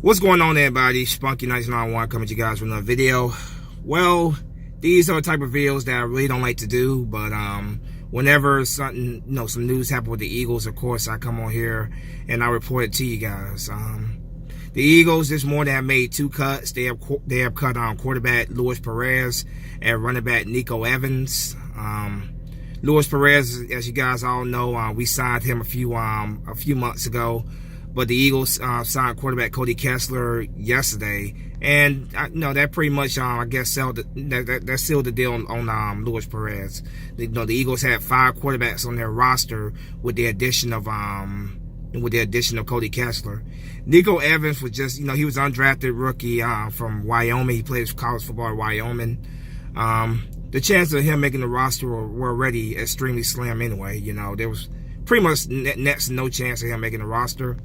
What's going on, everybody? Spunky 991 coming to you guys with another video. Well, these are the type of videos that I really don't like to do, but whenever something, some news happens with the Eagles, of course, I come on here and I report it to you guys. The Eagles this morning have made two cuts. They have cut quarterback Luis Perez and running back Nico Evans. Luis Perez, as you guys all know, we signed him a few months ago. But the Eagles signed quarterback Cody Kessler yesterday, and that pretty much I guess sealed the deal on Luis Perez. The Eagles had 5 quarterbacks on their roster with the addition of Cody Kessler. Nico Evans was just he was an undrafted rookie from Wyoming. He plays college football at Wyoming. The chances of him making the roster were already extremely slim anyway. There was pretty much next to no chance of him making the roster.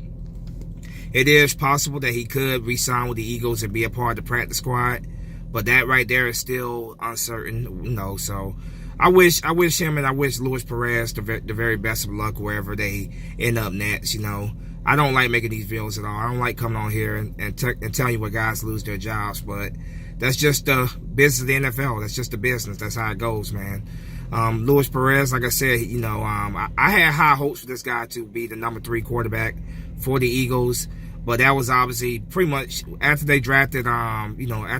It is possible that he could re-sign with the Eagles and be a part of the practice squad, but that right there is still uncertain. So I wish him and I wish Luis Perez the very best of luck wherever they end up next. I don't like making these videos at all. I don't like coming on here and telling you where guys lose their jobs, but that's just the business of the NFL. That's just the business. That's how it goes, man. Luis Perez, like I said, I had high hopes for this guy to be the number 3 quarterback for the Eagles, but that was obviously pretty much after they drafted,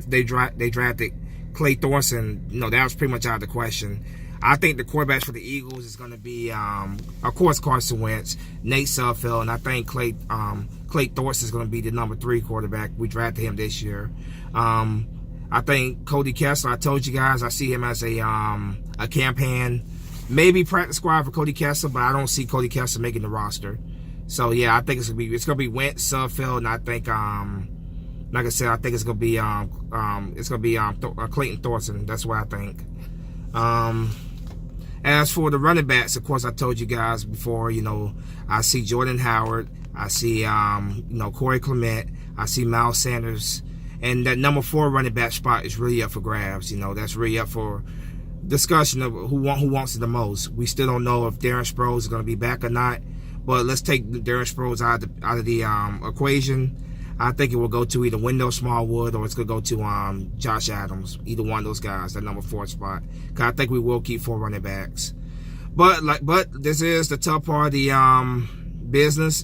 they drafted Clay Thorson. That was pretty much out of the question. I think the quarterbacks for the Eagles is going to be, of course, Carson Wentz, Nate Sudfeld, and I think Clay Thorson is going to be the number 3 quarterback. We drafted him this year. I think Cody Kessler, I told you guys, I see him as a campaign, maybe practice squad for Cody Kessler, but I don't see Cody Kessler making the roster. So yeah, I think it's gonna be Wentz, Sudfeld, and I think like I said, I think it's gonna be Clayton Thorson. That's what I think. As for the running backs, of course, I told you guys before. I see Jordan Howard, I see Corey Clement, I see Miles Sanders. And that number 4 running back spot is really up for grabs. That's really up for discussion of who wants it the most. We still don't know if Darren Sproles is going to be back or not. But let's take Darren Sproles out of the equation. I think it will go to either Wendell Smallwood or it's going to go to Josh Adams. Either one of those guys, that number 4 spot. Because I think we will keep 4 running backs. But this is the tough part of the business.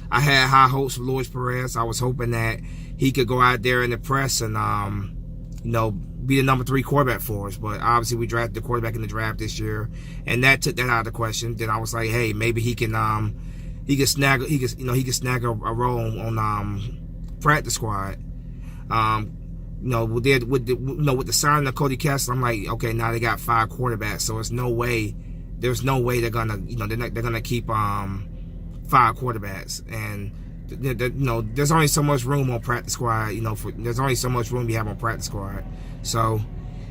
I had high hopes for Luis Perez. I was hoping that he could go out there in the press and, be the number 3 quarterback for us. But obviously we drafted the quarterback in the draft this year, and that took that out of the question. Then I was like, hey, maybe he can snag a role on practice squad. With the signing of Cody Kessler, I'm like, okay, now they got 5 quarterbacks, so there's no way they're gonna they're gonna keep 5 quarterbacks. And there's only so much room on practice squad. There's only so much room you have on practice squad. So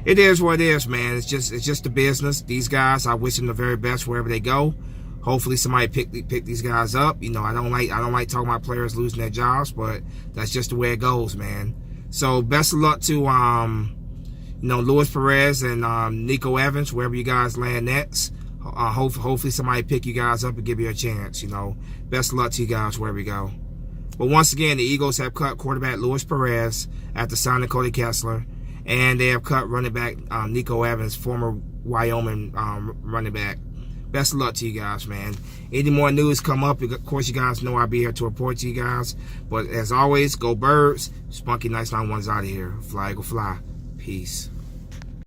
it is what it is, man. It's just the business. These guys, I wish them the very best wherever they go. Hopefully somebody pick these guys up. I don't like talking about players losing their jobs, but that's just the way it goes, man. So best of luck to Luis Perez and Nico Evans, wherever you guys land next. Hopefully somebody pick you guys up and give you a chance. Best of luck to you guys wherever you go. But once again, the Eagles have cut quarterback Luis Perez after signing Cody Kessler, and they have cut running back Nico Evans, former Wyoming running back. Best of luck to you guys, man. Any more news come up, of course, you guys know I'll be here to report to you guys. But as always, go Birds. Spunky 991's out of here. Fly, go fly. Peace.